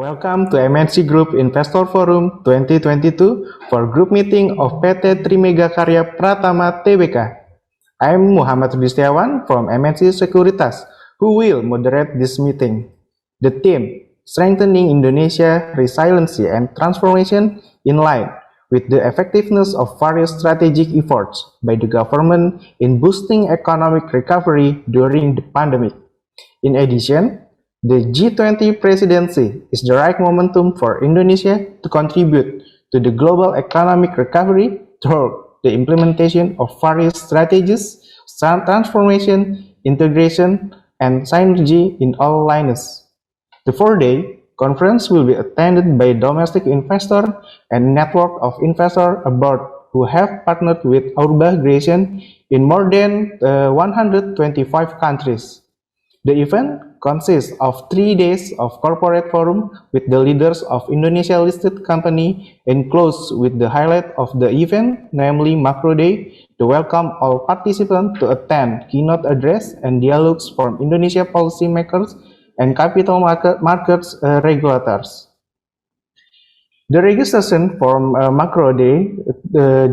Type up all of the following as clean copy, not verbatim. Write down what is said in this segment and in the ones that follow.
Welcome to MNC Group Investor Forum 2022 for group meeting of PT Trimega Karya Pratama Tbk. I am Muhammad Rudistiawan from MNC Sekuritas, who will moderate this meeting. The theme, Strengthening Indonesia Resiliency and Transformation in line with the effectiveness of various strategic efforts by the government in boosting economic recovery during the pandemic. In addition, the G20 presidency is the right momentum for Indonesia to contribute to the global economic recovery through the implementation of various strategies, transformation, integration, and synergy in all lines. The four-day conference will be attended by domestic investors and network of investors abroad who have partnered with Aurba Creation in more than 125 countries. The event consists of 3 days of corporate forum with the leaders of Indonesia-listed company and close with the highlight of the event, namely Macro Day, to welcome all participants to attend keynote address and dialogues from Indonesia policymakers and capital markets regulators. The registration for Macro Day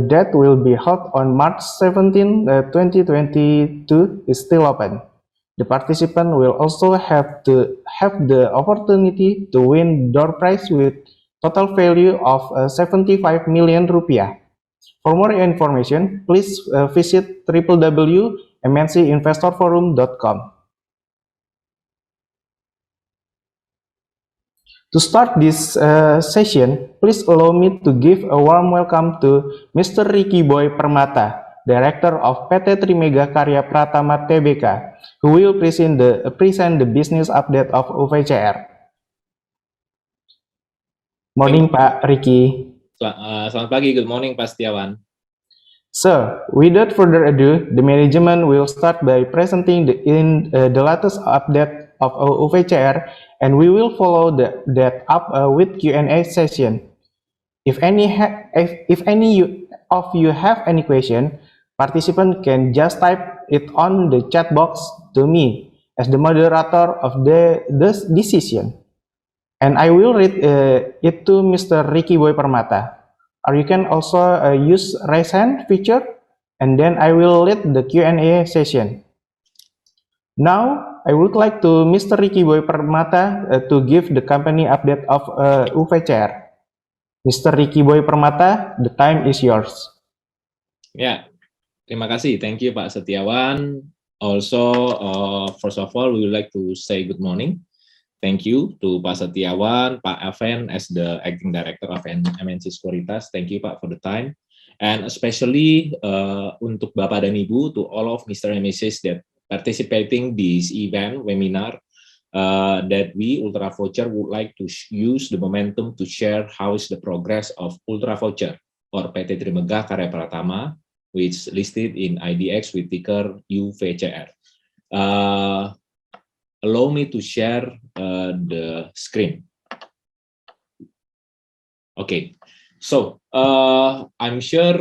that will be held on March 17, 2022 is still open. The participant will also have the opportunity to win door prize with total value of 75 million rupiah. For more information, please visit www.mncinvestorforum.com. To start this session, please allow me to give a warm welcome to Mr. Ricky Boy Permata, Director of PT Trimega Karya Pratama Tbk, who will present the business update of UVCR. Morning, Pak Ricky. Selamat pagi, good morning, Pak Setiawan. So, without further ado, the management will start by presenting the latest update of UVCR, and we will follow that up with Q&A session. If any of you have any question, participant can just type it on the chat box to me as the moderator of this session, and I will read it to Mr. Ricky Boy Permata. Or you can also use raise hand feature, and then I will lead the Q&A session. Now, I would like to Mr. Ricky Boy Permata to give the company update of UVCR. Mr. Ricky Boy Permata, the time is yours. Ya, terima kasih. Thank you, Pak Setiawan. Also, first of all, we would like to say good morning. Thank you to Pak Setiawan, Pak Aven as the Acting Director of MNC Sekuritas. Thank you, Pak, for the time. And especially untuk Bapak dan Ibu, to all of Mr. and Mrs. that participating this event, webinar, that we, Ultra Voucher, would like to use the momentum to share how is the progress of Ultra Voucher or PT Trimega Karya Pratama, which listed in IDX with ticker UVCR. Allow me to share the screen. Okay, so I'm sure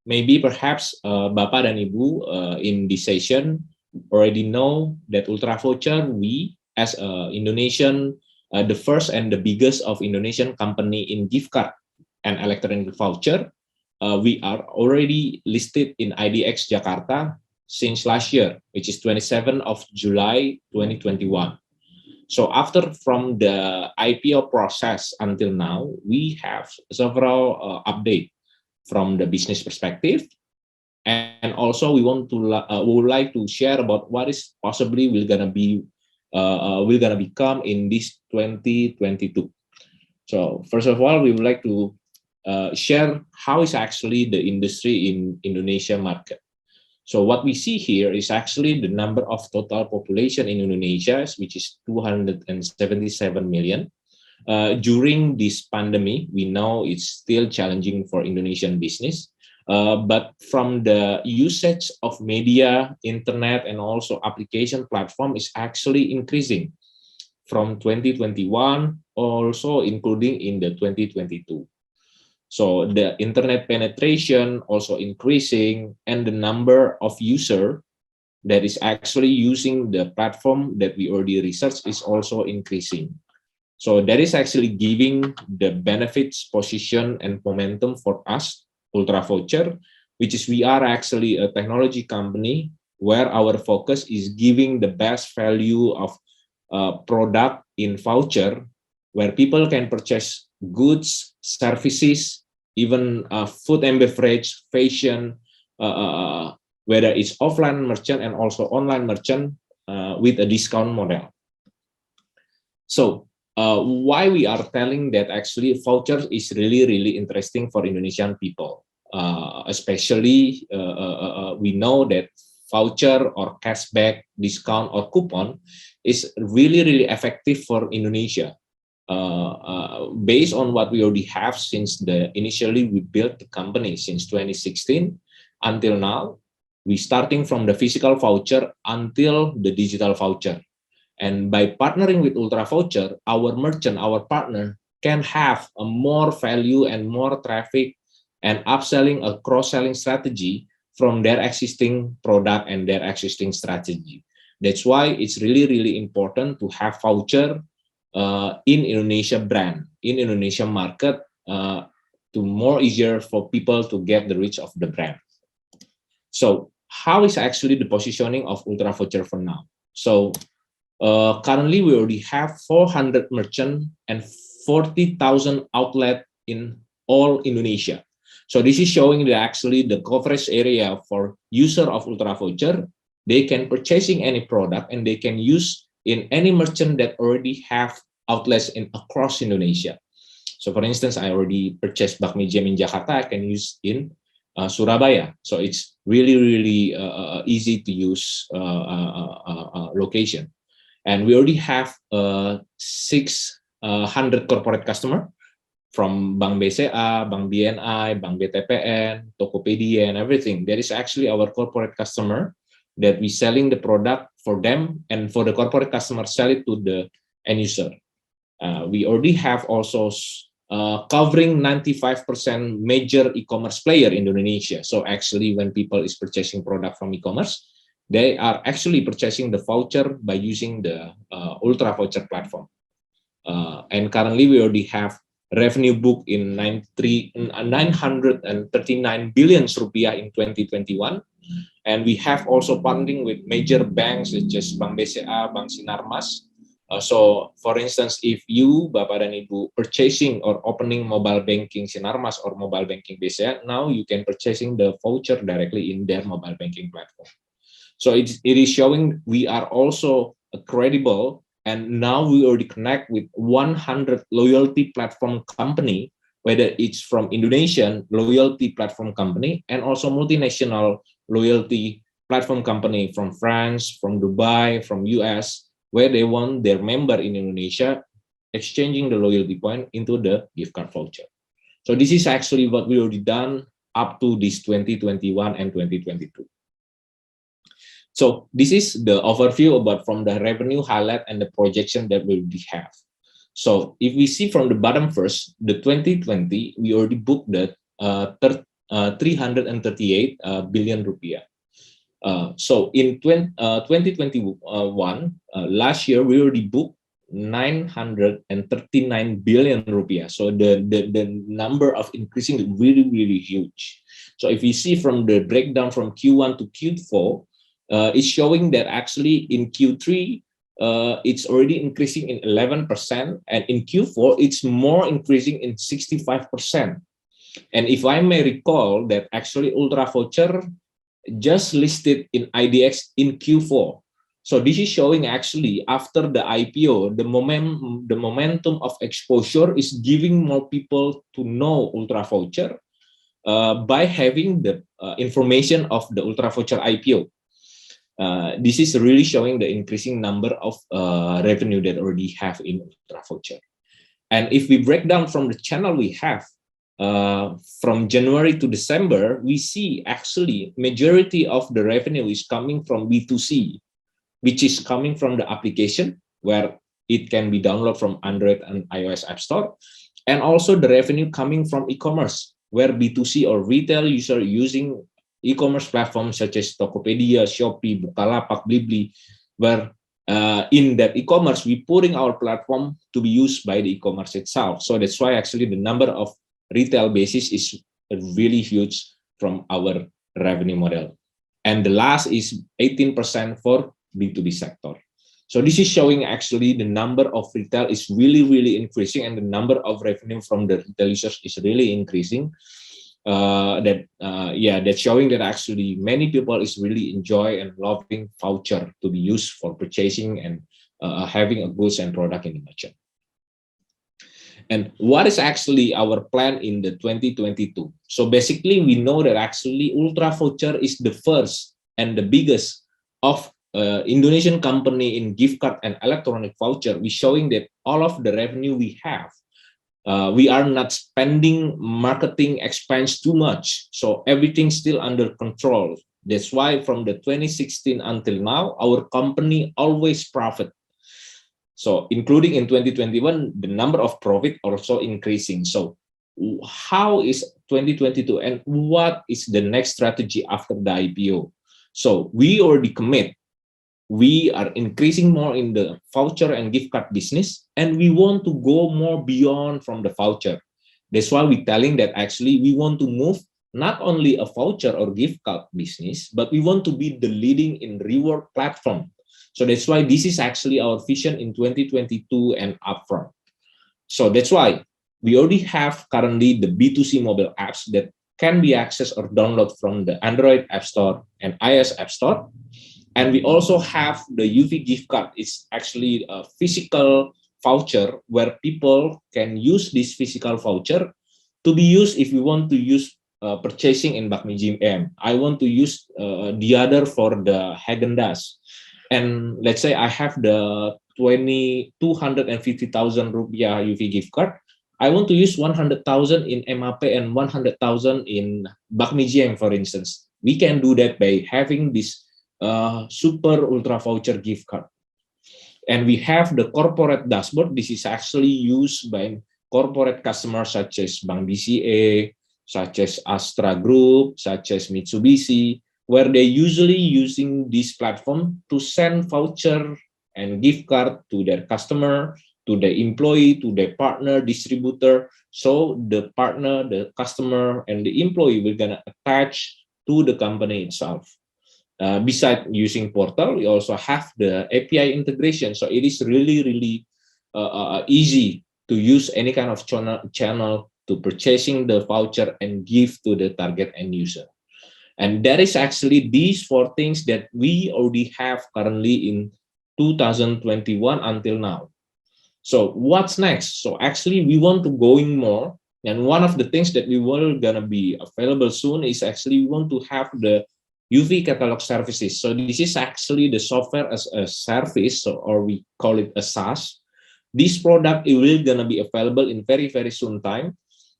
maybe perhaps Bapak dan Ibu in this session already know that Ultra Voucher, we as Indonesian, the first and the biggest of Indonesian company in gift card and electronic voucher, we are already listed in IDX Jakarta since last year, which is 27 of July 2021. So after from the IPO process until now, we have several updates from the business perspective, and also we would like to share about what is possibly will gonna become in this 2022. So first of all, we would like to share how is actually the industry in Indonesia market. So what we see here is actually the number of total population in Indonesia, which is 277 million. During this pandemic, we know it's still challenging for Indonesian business, but from the usage of media, internet, and also application platform is actually increasing from 2021, also including in the 2022. So the internet penetration also increasing, and the number of user that is actually using the platform that we already researched is also increasing. So that is actually giving the benefits, position, and momentum for us, Ultravoucher, which is we are actually a technology company where our focus is giving the best value of product in voucher, where people can purchase goods, services, even food and beverage, fashion, whether it's offline merchant and also online merchant with a discount model. So why we are telling that actually voucher is really, really interesting for Indonesian people, especially we know that voucher or cashback, discount or coupon is really, really effective for Indonesia. Based on what we already have since initially we built the company since 2016 until now, we starting from the physical voucher until the digital voucher. And by partnering with Ultravoucher, our merchant, our partner can have a more value and more traffic and upselling a cross-selling strategy from their existing product and their existing strategy. That's why it's really, really important to have voucher in Indonesia brand, in Indonesia market, to more easier for people to get the reach of the brand. So how is actually the positioning of Ultravoucher for now? So currently we already have 400 merchant and 40,000 outlet in all Indonesia. So this is showing that actually the coverage area for user of Ultravoucher, they can purchasing any product and they can use in any merchant that already have outlets in across Indonesia. So for instance, I already purchased bakmi jam in Jakarta, I can use in Surabaya. So it's really, really easy to use location. And we already have 600 corporate customer from Bank BCA, Bank BNI, Bank BTPN, Tokopedia, and everything. That is actually our corporate customer that we selling the product for them, and for the corporate customer sell it to the end user. We already have also covering 95% major e-commerce player in Indonesia. So actually when people is purchasing product from e-commerce, they are actually purchasing the voucher by using the Ultravoucher platform. And currently we already have revenue book in 939 billion rupiah in 2021. And we have also partnering with major banks such as Bank BCA, Bank Sinarmas. So for instance, if you, Bapak dan Ibu, purchasing or opening mobile banking Sinarmas or mobile banking BCA, now you can purchasing the voucher directly in their mobile banking platform. So it is showing we are also credible, and now we already connect with 100 loyalty platform company, whether it's from Indonesian loyalty platform company and also multinational loyalty platform company from France, from Dubai, from US, where they want their member in Indonesia exchanging the loyalty point into the gift card voucher. So this is actually what we already done up to this 2021 and 2022. So this is the overview about from the revenue highlight and the projection that we already have. So if we see from the bottom first, the 2020, we already booked the 338 billion rupiah. So in 2021, last year, we already booked 939 billion rupiah. So the number of increasing is really, really huge. So if you see from the breakdown from Q1 to Q4, it's showing that actually in Q3, it's already increasing in 11%, and in Q4, it's more increasing in 65%. And if I may recall that actually Ultravoucher just listed in IDX in Q4. So this is showing actually after the IPO, the momentum of exposure is giving more people to know Ultravoucher by having the information of the Ultravoucher IPO. This is really showing the increasing number of revenue that already have in Ultravoucher. And if we break down from the channel we have, from January to December, we see actually majority of the revenue is coming from B2C, which is coming from the application where it can be downloaded from Android and iOS App Store, and also the revenue coming from e-commerce, where B2C or retail user using e-commerce platforms such as Tokopedia, Shopee, Bukalapak, Blibli, where in that e-commerce, we putting our platform to be used by the e-commerce itself. So that's why actually the number of retail basis is really huge from our revenue model. And the last is 18% for B2B sector. So this is showing actually the number of retail is really, really increasing, and the number of revenue from the retail users is really increasing. That's showing that actually many people is really enjoy and loving voucher to be used for purchasing and having a goods and product in the merchant. And what is actually our plan in the 2022? So basically, we know that actually Ultra Voucher is the first and the biggest of Indonesian company in gift card and electronic voucher. We're showing that all of the revenue we have, we are not spending marketing expense too much. So everything's still under control. That's why from the 2016 until now, our company always profit. So including in 2021, the number of profit also increasing. So how is 2022 and what is the next strategy after the IPO? So we already commit. We are increasing more in the voucher and gift card business, and we want to go more beyond from the voucher. That's why we're telling that actually we want to move not only a voucher or gift card business, but we want to be the leading in reward platform. So that's why this is actually our vision in 2022 and upfront. So that's why we already have currently the B2C mobile apps that can be accessed or downloaded from the Android App Store and iOS App Store. And we also have the UV gift card. It's actually a physical voucher where people can use this physical voucher to be used if you want to use purchasing in Bakmi GM. I want to use the other for the Häagen-Dazs. And let's say I have the 250,000 rupiah UV gift card. I want to use 100,000 in MAP and 100,000 in Bakmi GM, for instance. We can do that by having this super ultra voucher gift card. And we have the corporate dashboard. This is actually used by corporate customers such as Bank BCA, such as Astra Group, such as Mitsubishi, where they usually using this platform to send voucher and gift card to their customer, to the employee, to their partner, distributor. So the partner, the customer, and the employee will gonna attach to the company itself. Besides using portal, we also have the API integration. So it is really, really easy to use any kind of channel to purchasing the voucher and give to the target end user. And that is actually these 4 things that we already have currently in 2021 until now. So what's next? So actually we want to going more. And one of the things that we will gonna be available soon is actually we want to have the UV catalog services. So this is actually the software as a service, or we call it a SaaS. This product it will gonna be available in very, very soon time,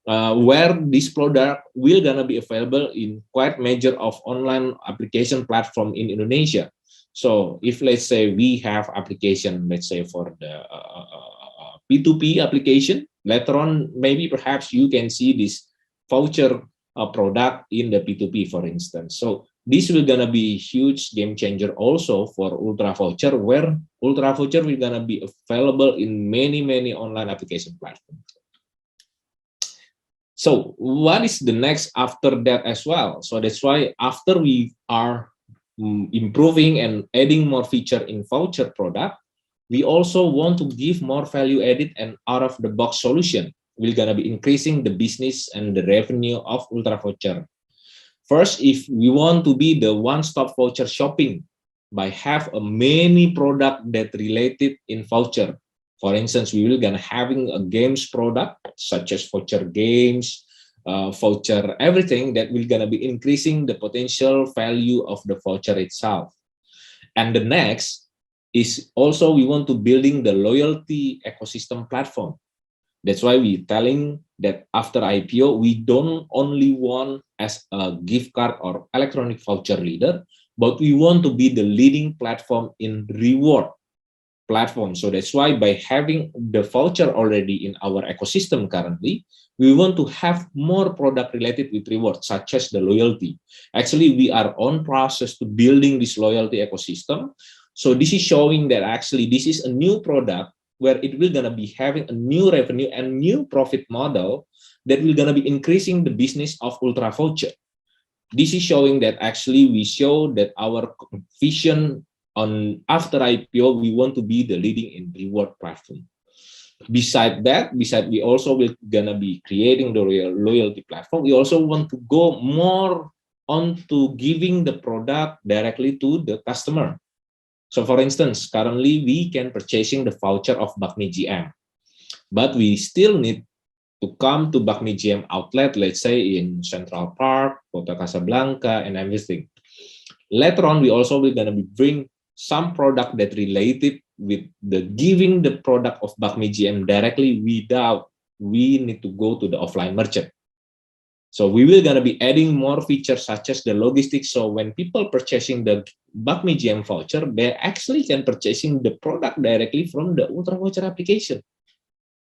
where this product will gonna be available in quite major of online application platform in Indonesia. So if let's say we have application, let's say for the P2P application, later on maybe perhaps you can see this voucher product in the P2P, for instance. So this will gonna be a huge game changer also for Ultra Voucher, where Ultra Voucher will gonna be available in many, many online application platforms. So what is the next after that as well? So that's why after we are improving and adding more feature in voucher product, we also want to give more value added and out of the box solution. We're gonna be increasing the business and the revenue of Ultra Voucher. First, if we want to be the one-stop voucher shopping by have a many product that related in voucher. For instance, we will gonna having a games product such as voucher games, voucher everything that will gonna be increasing the potential value of the voucher itself. And the next is also we want to building the loyalty ecosystem platform. That's why we telling that after IPO, we don't only want as a gift card or electronic voucher leader, but we want to be the leading platform in reward platform. So that's why by having the voucher already in our ecosystem currently, we want to have more product related with reward, such as the loyalty. Actually, we are on process to building this loyalty ecosystem. So this is showing that actually this is a new product where it will gonna be having a new revenue and new profit model that will gonna be increasing the business of Ultra Voucher. This is showing that actually we show that our vision on after IPO, we want to be the leading in reward platform. Beside that, we also will gonna be creating the real loyalty platform. We also want to go more on to giving the product directly to the customer. So for instance, currently we can purchasing the voucher of Bakmi GM, but we still need to come to Bakmi GM outlet, let's say in Central Park, Kota Casablanca, and everything. Later on, we also will gonna be bring some product that related with the giving the product of Bakmi GM directly without we need to go to the offline merchant. So we will gonna be adding more features such as the logistics. So when people purchasing the Bakmi GM voucher, they actually can purchasing the product directly from the Ultra Voucher application.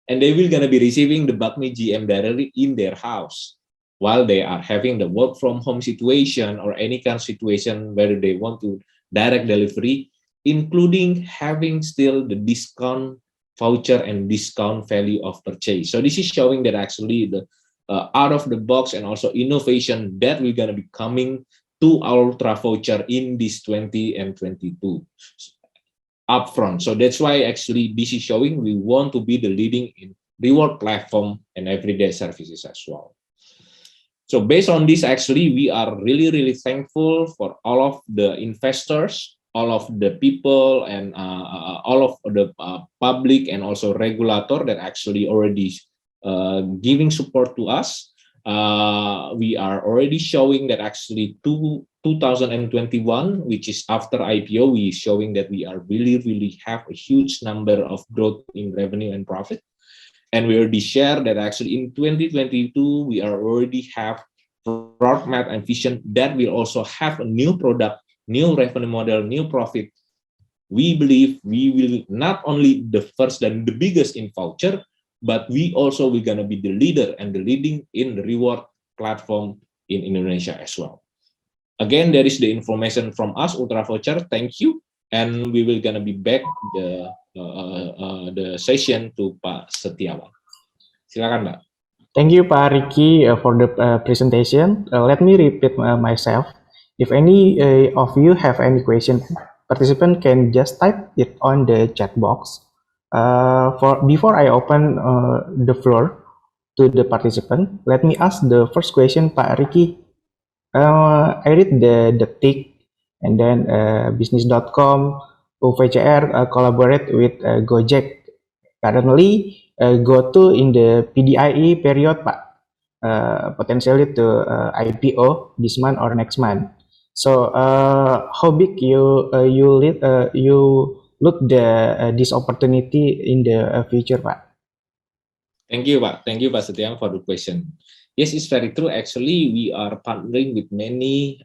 And they will gonna be receiving the Bakmi GM directly in their house while they are having the work from home situation or any kind of situation where they want to direct delivery, including having still the discount voucher and discount value of purchase. So this is showing that actually the out of the box and also innovation that we're gonna be coming to our Ultra Voucher in this 20 and 22. Upfront. So that's why actually this is showing we want to be the leading in reward platform and everyday services as well. So based on this, actually, we are really, really thankful for all of the investors, all of the people, and all of the public and also regulator that actually already giving support to us. We are already showing that actually 2021, which is after IPO, we showing that we are really have a huge number of growth in revenue and profit. And we already share that actually in 2022, we are already have roadmap and vision that will also have a new product, new revenue model, new profit. We believe we will not only the first and the biggest in voucher, but we also we're gonna be the leader and the leading in the reward platform in Indonesia as well. Again, there is the information from us, Ultra Voucher. Thank you, and we will gonna be back the session to Pak Setiawan. Silakan, Pak. Thank you, Pak Ricky, for the presentation. Let me repeat myself. If any of you have any question, participant can just type it on the chat box. Before I open the floor to the participant, let me ask the first question, Pak Ricky. I read the TIC and then business.com, UVCR collaborate with Gojek. Currently, GoTo in the PDIE period, Pak, potentially to IPO this month or next month. So, how big you look this opportunity in the future, Pak? Thank you, Pak. Thank you, Pak Setiawan, for the question. Yes, it's very true. Actually, we are partnering with many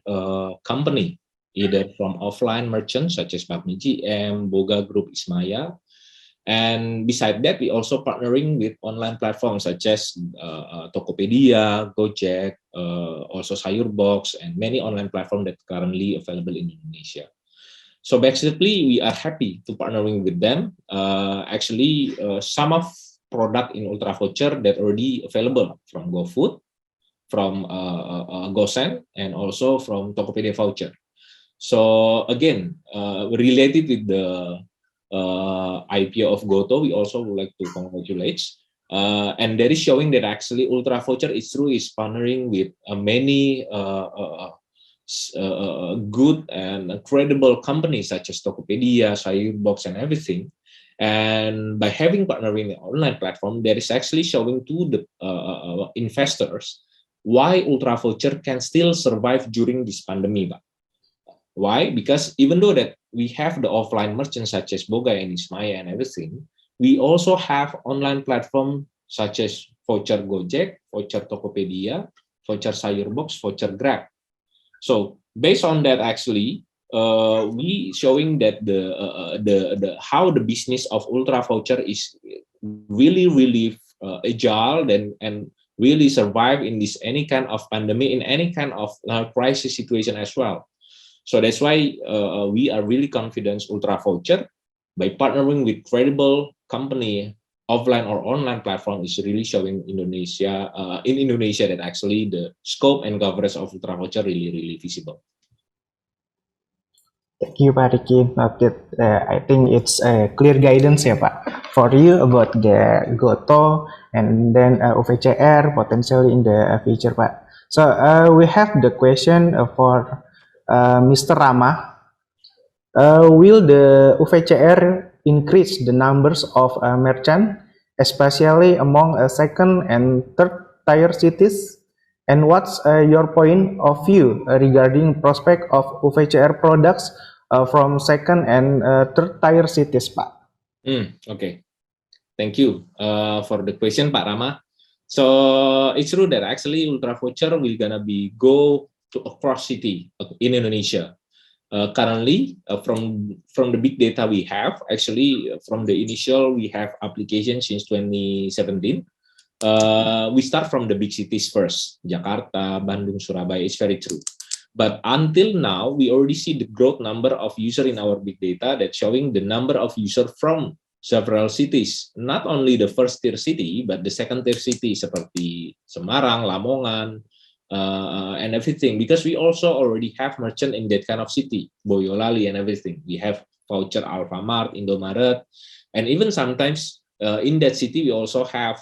company, either from offline merchants such as Bakmi GM, Boga Group, Ismaya, and beside that, we also partnering with online platforms such as Tokopedia, Gojek, also Sayurbox, and many online platforms that currently available in Indonesia. So basically, we are happy to partnering with them. Actually, some of product in Ultra Voucher that already available from GoFood, from GoSend, and also from Tokopedia Voucher. So again, related with the IPO of GoTo, we also would like to congratulate. And that is showing that actually Ultra Voucher is partnering with many good and credible companies such as Tokopedia, Sayurbox, and everything. And by having partnering the online platform, that is actually showing to the investors why Ultra Voucher can still survive during this pandemic. Why? Because even though that we have the offline merchants such as Boga and Ismaya and everything, we also have online platform such as Voucher Gojek, Voucher Tokopedia, Voucher Sayurbox, Voucher Grab. So based on that, actually, we showing that the how the business of Ultra Voucher is really agile and really survive in this any kind of pandemic, in any kind of crisis situation as well. So that's why we are really confident Ultra Voucher, by partnering with credible company, offline or online platform, is really showing Indonesia in Indonesia that actually the scope and coverage of Ultra Voucher really visible. Thank you, Pak Riki. Noted. I think it's a clear guidance ya, Pak, for you about the GoTo and then UVCR potentially in the future, Pak. So we have the question for Mr. Rama. Will the UVCR increase the numbers of merchant, especially among second and third tier cities? And what's your point of view regarding prospect of UVCR products from second and third tier cities, Pak? Okay, thank you for the question, Pak Rama. So it's true that actually Ultra Voucher will gonna be go to across city in Indonesia. Currently, from the big data we have, actually from the initial we have application since 2017. We start from the big cities first, Jakarta, Bandung, Surabaya. It's very true. But until now, we already see the growth number of user in our big data that showing the number of user from several cities, not only the first tier city, but the second tier city seperti Semarang, Lamongan, and everything. Because we also already have merchant in that kind of city, Boyolali and everything. We have voucher Alfamart, Indomaret, and even sometimes in that city we also have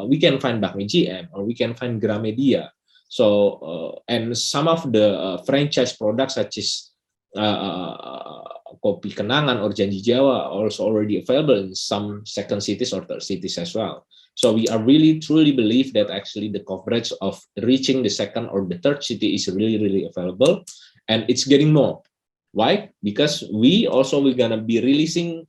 we can find Bakmi GM or we can find Gramedia. So and some of the franchise products such as Kopi Kenangan or Janji Jawa also already available in some second cities or third cities as well. So we are really truly believe that actually the coverage of reaching the second or the third city is really available, and it's getting more. Why? Because we also we're gonna be releasing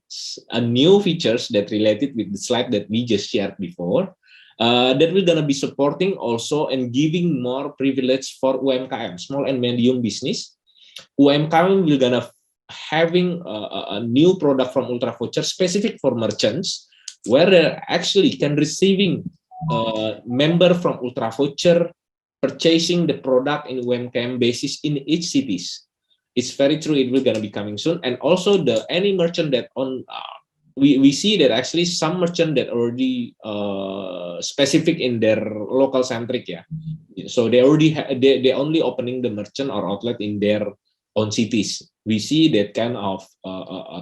a new features that related with the slide that we just shared before. That we're gonna be supporting also and giving more privilege for UMKM, small and medium business. UMKM we're gonna having a new product from Ultra Voucher specific for merchants, where they actually can receiving member from Ultra Voucher purchasing the product in UMKM basis in each cities. It's very true. It will gonna be coming soon, and also the any merchant that on we see that actually some merchant that already specific in their local centric, yeah. So they already they only opening the merchant or outlet in their own cities. We see that kind of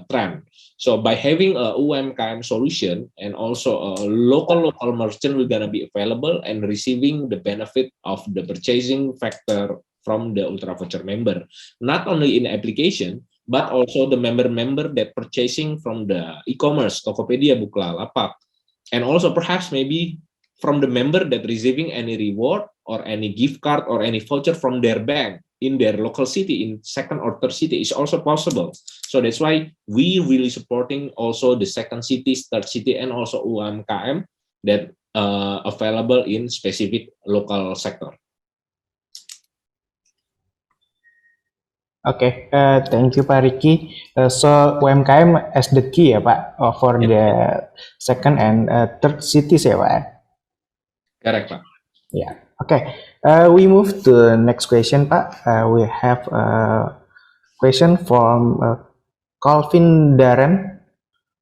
trend. So by having a UMKM solution and also a local merchant will gonna be available and receiving the benefit of the purchasing factor from the Ultra Voucher member, not only in application, but also the member that purchasing from the e-commerce, Tokopedia, Bukalapak, and also perhaps maybe from the member that receiving any reward or any gift card or any voucher from their bank in their local city, in second or third city is also possible. So that's why we really supporting also the second cities, third city, and also UMKM that available in specific local sector. Okay, thank you Pak Riki. So UMKM as the key ya Pak for the second and third cities ya Pak. Correct, Pak. Yeah. Okay. We move to the next question, Pak. We have a question from Calvin Darren.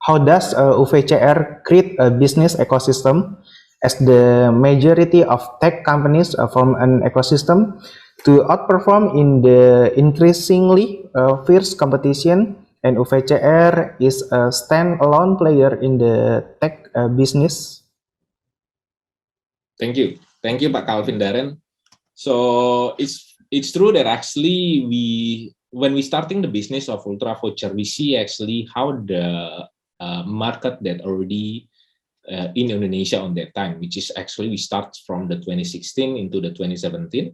How does UVCR create a business ecosystem as the majority of tech companies form an ecosystem to outperform in the increasingly fierce competition, and UVCR is a standalone player in the tech business? Thank you, Pak Calvin Darren. So it's true that actually when we starting the business of Ultra Voucher, we see actually how the market that already in Indonesia on that time, which is actually we start from the 2016 into the 2017.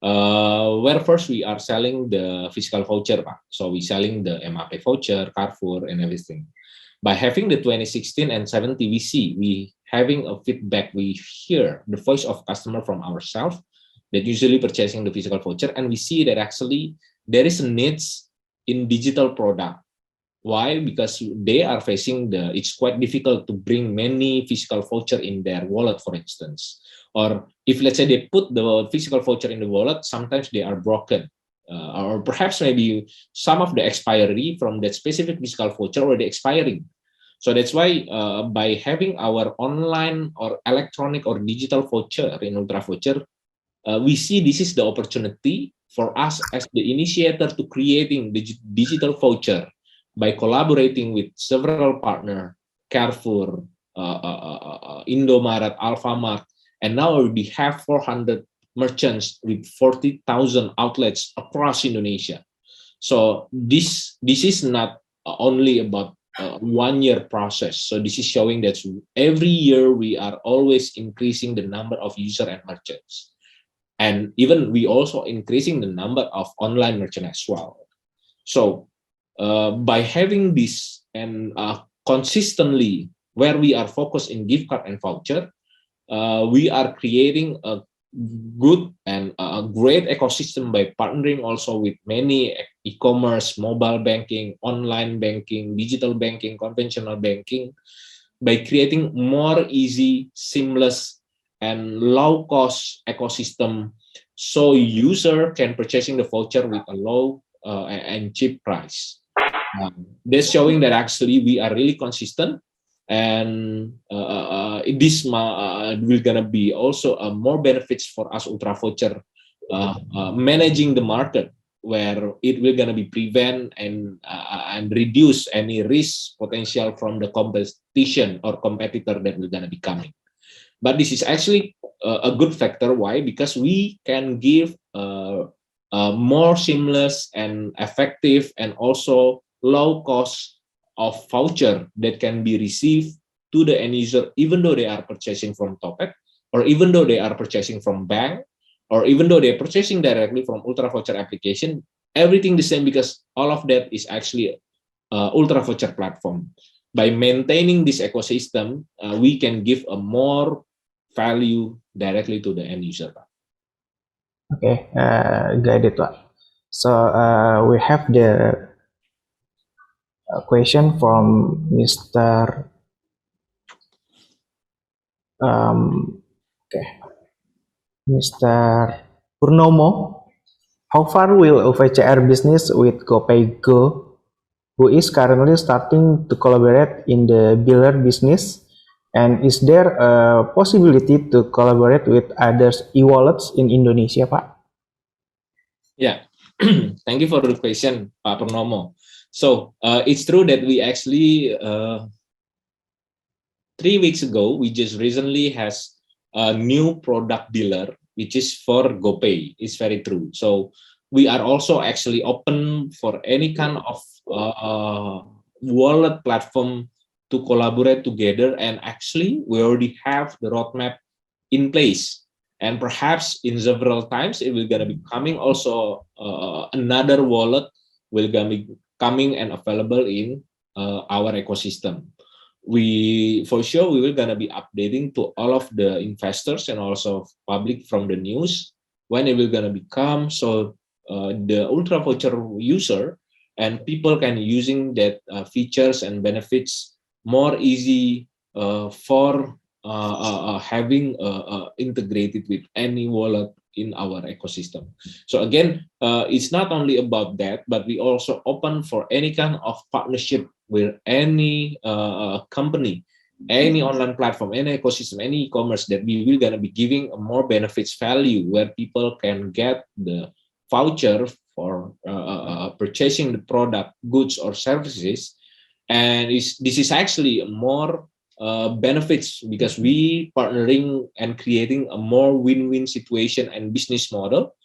Where first we are selling the physical voucher, Pak. So we selling the MAP voucher, Carrefour, and everything. By having the 2016 and 17, we having a feedback. We hear the voice of customer from ourselves that usually purchasing the physical voucher, and we see that actually there is a needs in digital product. Why? Because they are facing it's quite difficult to bring many physical voucher in their wallet, for instance. Or if let's say they put the physical voucher in the wallet, sometimes they are broken or perhaps maybe some of the expiry from that specific physical voucher already expiring. So that's why by having our online or electronic or digital voucher in Ultra Voucher, we see this is the opportunity for us as the initiator to creating the digital voucher by collaborating with several partners, Carrefour, Indomaret, Alfamart, and now we have 400 merchants with 40,000 outlets across Indonesia. So this is not only about 1 year process. So this is showing that every year we are always increasing the number of user and merchants. And even we also increasing the number of online merchant as well. So by having this and consistently where we are focused in gift card and voucher, we are creating a good and a great ecosystem by partnering also with many e-commerce, mobile banking, online banking, digital banking, conventional banking, by creating more easy, seamless, and low-cost ecosystem, so user can purchasing the voucher with a low and cheap price. That's showing that actually we are really consistent, and this will gonna be also more benefits for us Ultra Voucher managing the market, where it will gonna be prevent and reduce any risk potential from the competition or competitor that will gonna be coming. But this is actually a good factor. Why? Because we can give a more seamless and effective and also low cost of voucher that can be received to the end user, even though they are purchasing from Topet, or even though they are purchasing from bank, or even though they're purchasing directly from Ultra Voucher application, everything the same, because all of that is actually Ultra Voucher platform. By maintaining this ecosystem, we can give a more value directly to the end user. Okay, got it, Pak. So we have the question from Mr. Mr. Purnomo. How far will OVCR business with GoPay go, who is currently starting to collaborate in the biller business? And is there a possibility to collaborate with others e-wallets in Indonesia, Pak? Yeah, thank you for the question, Pak Purnomo. So it's true that we actually 3 weeks ago we just recently has a new product dealer which is for GoPay. It's very true. So we are also actually open for any kind of wallet platform to collaborate together, and actually we already have the roadmap in place, and perhaps in several times it will gonna be coming also another wallet will gonna be coming and available in our ecosystem. We for sure we will gonna be updating to all of the investors and also public from the news when it will gonna become, so the Ultra Voucher user and people can using that features and benefits more easy for having integrated with any wallet in our ecosystem. So again, it's not only about that, but we also open for any kind of partnership with any company, any online platform, any ecosystem, any e-commerce, that we will gonna be giving a more benefits value, where people can get the voucher for purchasing the product, goods or services. And this is actually more benefits, because we partnering and creating a more win-win situation and business model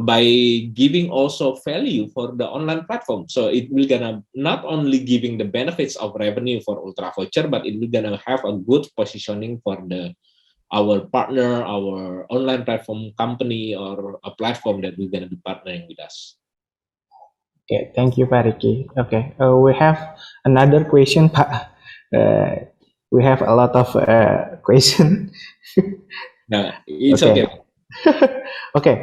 by giving also value for the online platform. So it will gonna not only giving the benefits of revenue for Ultra Voucher, but it will gonna have a good positioning for our partner, our online platform company, or a platform that we're gonna be partnering with us. Okay, thank you, Pak Ricky. Okay, we have another question, Pak. We have a lot of question. Nah, it's Okay. okay. Okay,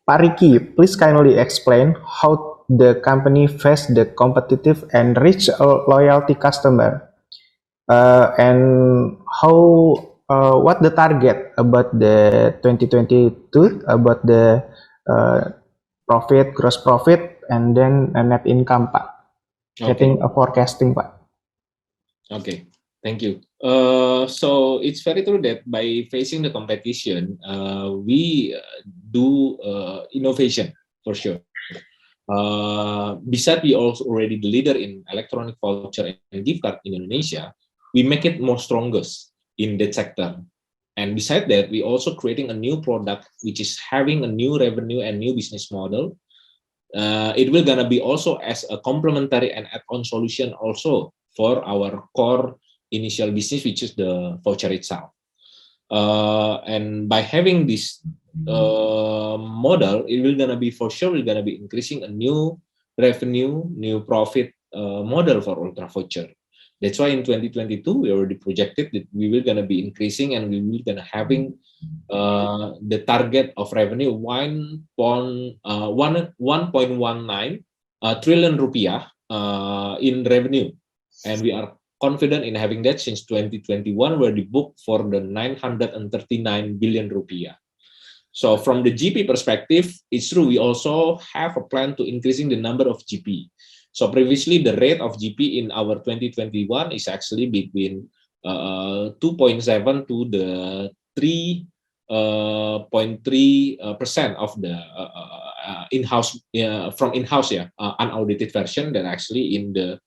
Pak Ricky, please kindly explain how the company face the competitive and rich loyalty customer, and how what the target about the 2022 about the profit, gross profit, and then net income, Pak. Getting a forecasting, Pak. Okay, thank you. So it's very true that by facing the competition, we do innovation for sure. Besides, we also already the leader in electronic voucher and gift card in Indonesia. We make it more strongest in that sector. And besides that, we also creating a new product which is having a new revenue and new business model. It will gonna be also as a complementary and add-on solution also for our core initial business, which is the voucher itself. And by having this model, it will gonna be for sure, we're gonna be increasing a new revenue, new profit model for Ultra Voucher. That's why in 2022 we already projected that we will gonna be increasing and we will gonna having the target of revenue 1.19 trillion rupiah in revenue, and we are confident in having that since 2021 where the book for the 939 billion rupiah. So from the GP perspective, it's true we also have a plan to increasing the number of GP. So previously the rate of GP in our 2021 is actually between 2.7 to the 3.3% of the in-house from in-house unaudited version that actually in the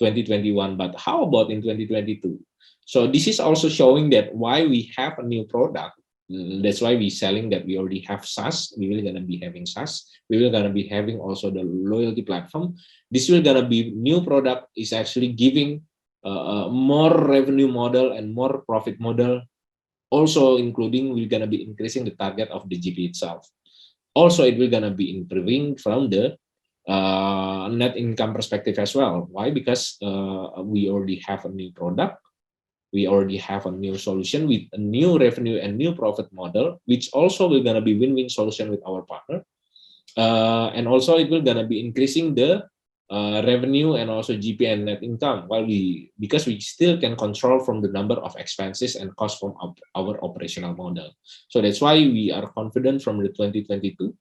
2021. But how about in 2022? So this is also showing that why we have a new product. That's why we selling that we already have SaaS. We will gonna be having SaaS. We will gonna be having also the loyalty platform. This will gonna be new product is actually giving more revenue model and more profit model. Also including we're gonna be increasing the target of the GP itself. Also it will gonna be improving from the net income perspective as well. Why? Because we already have a new product. We already have a new solution with a new revenue and new profit model, which also will gonna be win-win solution with our partner. And also it will gonna be increasing the revenue and also GP and net income because we still can control from the number of expenses and costs from our operational model. So that's why we are confident from the 2022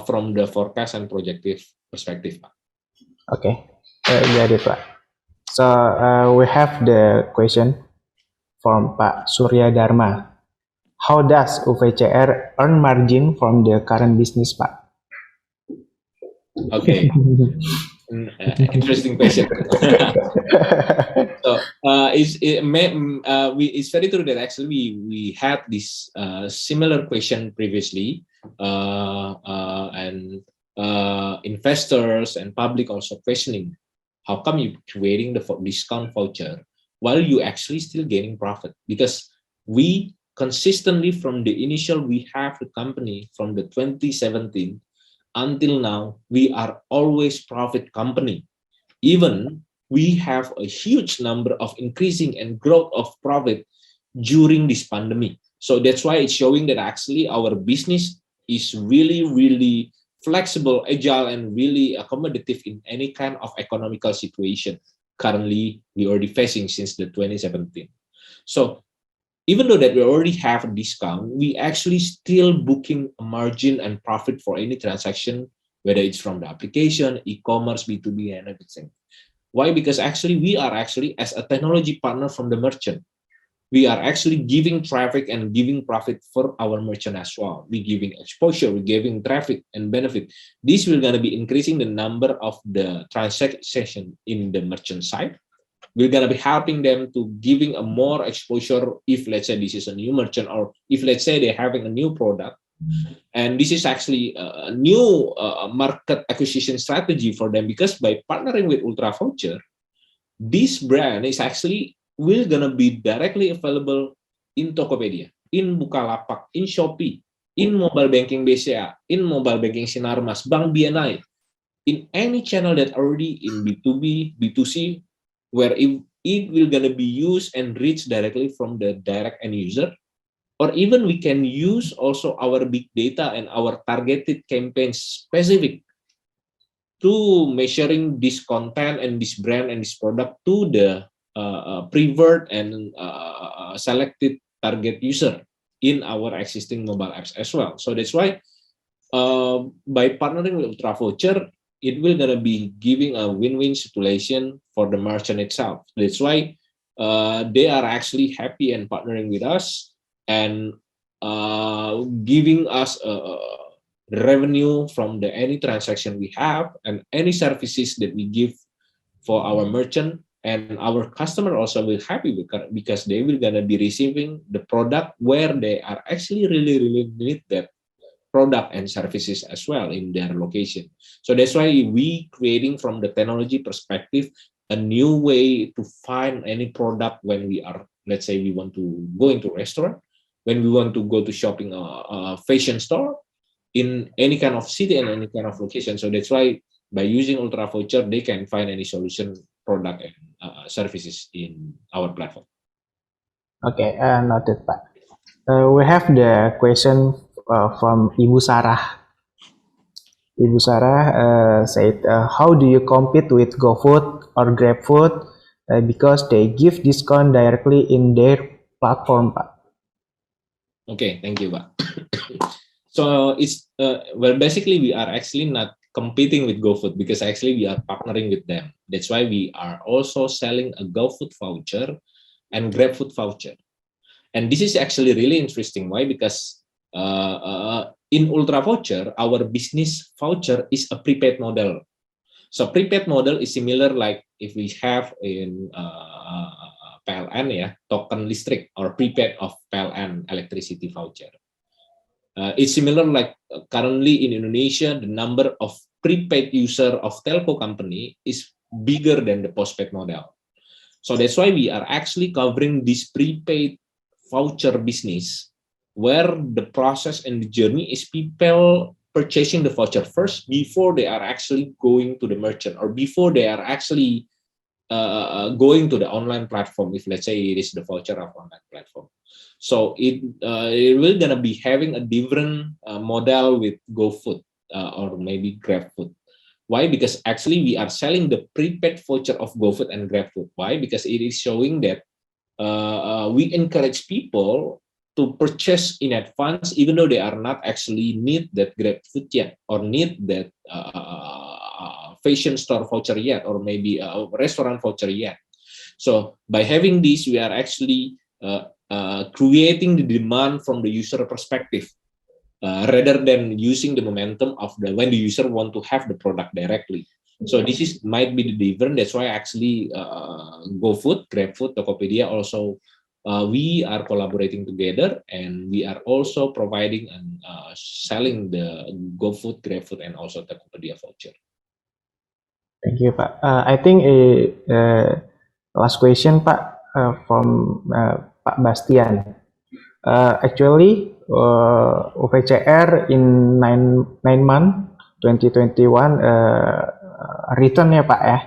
from the forecast and projective perspective. Okay, got it, Pak. So we have the question from Pak Surya Dharma. How does UVCR earn margin from the current business, Pak? Okay, interesting question. So it's very true that actually we had this similar question previously, and investors and public also questioning, how come you creating the discount voucher while you actually still gaining profit? Because we consistently from the initial we have the company from the 2017 until now, we are always profit company. Even we have a huge number of increasing and growth of profit during this pandemic. So that's why it's showing that actually our business is really, really flexible, agile, and really accommodative in any kind of economical situation currently we already facing since the 2017. So even though that we already have a discount, we actually still booking a margin and profit for any transaction, whether it's from the application, e-commerce, B2B, and everything. Why? Because actually we are actually as a technology partner from the merchant. We are actually giving traffic and giving profit for our merchant as well. We're giving exposure, we're giving traffic and benefit. This will gonna be increasing the number of the transaction in the merchant side. We're gonna be helping them to giving a more exposure if let's say this is a new merchant or if let's say they're having a new product. And this is actually a new market acquisition strategy for them, because by partnering with Ultra Voucher, this brand is actually will gonna be directly available in Tokopedia, in Bukalapak, in Shopee, in mobile banking BCA, in mobile banking Sinarmas, Bank BNI, in any channel that already in B2B, B2C, where it will gonna be used and reach directly from the direct end user. Or even we can use also our big data and our targeted campaigns specific to measuring this content and this brand and this product to the preferred and selected target user in our existing mobile apps as well. So that's why by partnering with Ultra Voucher, it will gonna be giving a win-win situation for the merchant itself. That's why they are actually happy and partnering with us and giving us revenue from the any transaction we have and any services that we give for our merchant, and our customer also will happy because they will gonna be receiving the product where they are actually really need that product and services as well in their location. So that's why we creating from the technology perspective a new way to find any product when we are, let's say we want to go into restaurant, when we want to go to shopping a fashion store in any kind of city and any kind of location. So that's why by using Ultra Voucher, they can find any solution, product, and services in our platform. Okay, noted, Pak. We have the question from Ibu Sarah. Ibu Sarah said, how do you compete with GoFood or GrabFood because they give discount directly in their platform, Pak? Okay, thank you, Pak. So it's well, basically we are actually not competing with GoFood because actually we are partnering with them. That's why we are also selling a GoFood voucher and GrabFood voucher. And this is actually really interesting. Why? Because in Ultra Voucher, our business voucher is a prepaid model. So prepaid model is similar like if we have in PLN, yeah, token listrik or prepaid of PLN electricity voucher. It's similar like currently in Indonesia, the number of prepaid user of telco company is bigger than the postpaid model. So that's why we are actually covering this prepaid voucher business, where the process and the journey is people purchasing the voucher first before they are actually going to the merchant or before they are actually going to the online platform. If let's say it is the voucher of online platform, so it will gonna be having a different model with GoFood or maybe GrabFood. Why? Because actually we are selling the prepaid voucher of GoFood and GrabFood. Why? Because it is showing that we encourage people to purchase in advance, even though they are not actually need that GrabFood yet or need that fashion store voucher yet or maybe a restaurant voucher yet. So by having this, we are actually creating the demand from the user perspective rather than using the momentum of the when the user want to have the product directly. So this is might be the difference. That's why actually GoFood, GrabFood, Tokopedia also we are collaborating together, and we are also providing and selling the GoFood, GrabFood, and also Tokopedia voucher. Thank you, Pak. I think last question, Pak, from Pak Bastian. Actually, UVCR in 9 month 2021 return ya Pak ya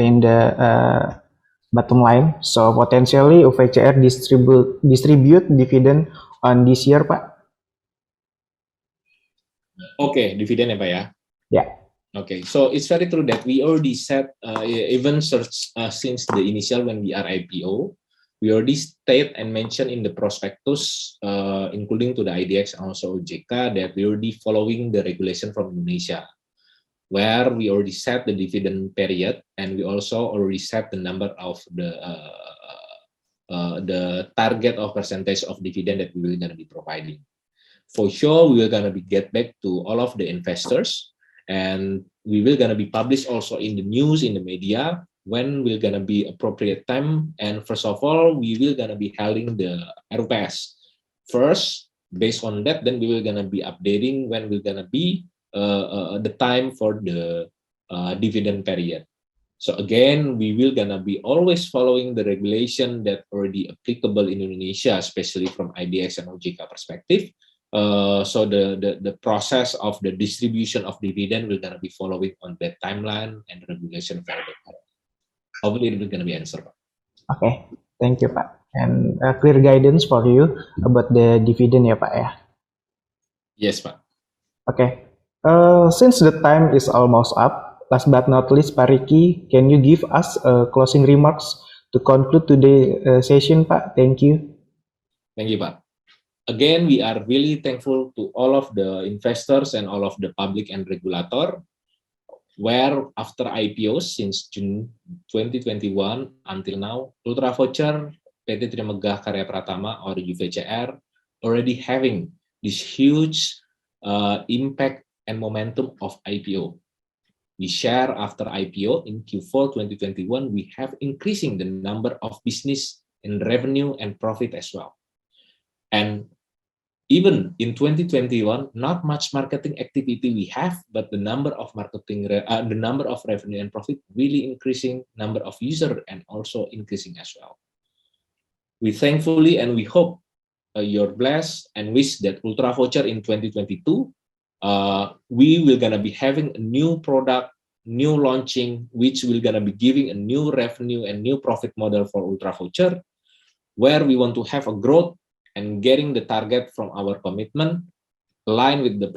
in the bottom line. So potentially UVCR distribute dividend on this year, Pak. Okay, dividend ya Pak ya. Yeah. Okay, so it's very true that we already said even since the initial when we are IPO, we already state and mentioned in the prospectus, including to the IDX and also OJK, that we already following the regulation from Indonesia, where we already set the dividend period, and we also already set the number of the target of percentage of dividend that we will gonna be providing. For sure, we are gonna be get back to all of the investors, and we will gonna be published also in the news, in the media, when will gonna be appropriate time. And first of all, we will gonna be holding the RUPS first. Based on that, then we will gonna be updating when we're gonna be the time for the dividend period. So again, we will gonna be always following the regulation that already applicable in Indonesia, especially from IDX and OJK perspective. So the process of the distribution of dividend will gonna be following on that timeline and regulation for that. Hopefully it will gonna be answered. Okay, thank you Pak. And clear guidance for you about the dividend ya Pak ya. Yes Pak. Okay. Since the time is almost up, last but not least, Pak Ricky, can you give us closing remarks to conclude today's session, Pak? Thank you. Thank you, Pak. Again, we are really thankful to all of the investors and all of the public and regulator, where after IPO since June 2021 until now, Ultra Voucher, PT Trimegah Karya Pratama or UVCR already having this huge impact and momentum of IPO. We share after IPO in Q4 2021, we have increasing the number of business and revenue and profit as well. And even in 2021, not much marketing activity we have, but the number of the number of revenue and profit really increasing, number of user and also increasing as well. We thankfully and we hope you're blessed and wish that Ultra Voucher in 2022, we will gonna be having a new product, new launching, which will gonna be giving a new revenue and new profit model for Ultra Voucher, where we want to have a growth and getting the target from our commitment, aligned with the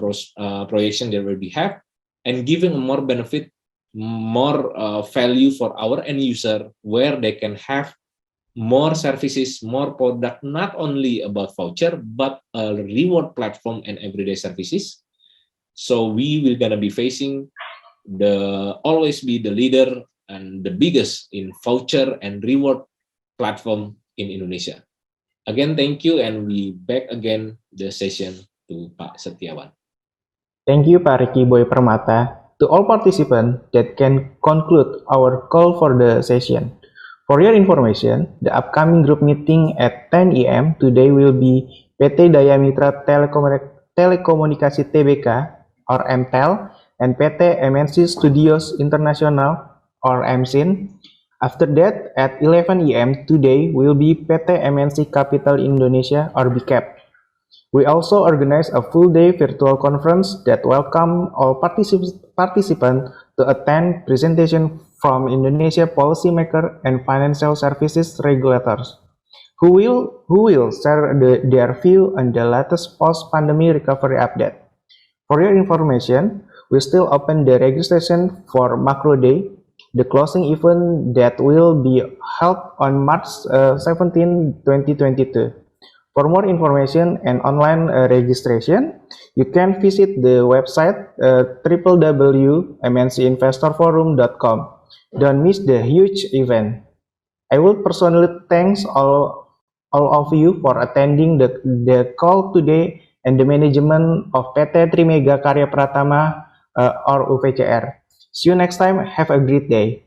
projection that we have, and giving more benefit, more value for our end user, where they can have more services, more product, not only about voucher, but a reward platform and everyday services. So we will gonna be facing always be the leader and the biggest in voucher and reward platform in Indonesia. Again, thank you, and we back again the session to Pak Setiawan. Thank you, Pak Ricky Boy Permata. To all participants, that can conclude our call for the session. For your information, the upcoming group meeting at 10 AM today will be PT Daya Mitra Telekomunikasi Tbk or MTEL and PT MNC Studios International or MSIN. After that, at 11 AM today will be PT MNC Capital Indonesia or BCAP. We also organize a full-day virtual conference that welcome all participants to attend presentation from Indonesia policymaker and financial services regulators, who will share their view on the latest post-pandemic recovery update. For your information, we still open the registration for Macro Day, the closing event that will be held on March 17, 2022. For more information and online registration, you can visit the website www.mncinvestorforum.com. Don't miss the huge event. I will personally thank all of you for attending the call today and the management of PT Trimegah Karya Pratama or UVCR. See you next time. Have a great day.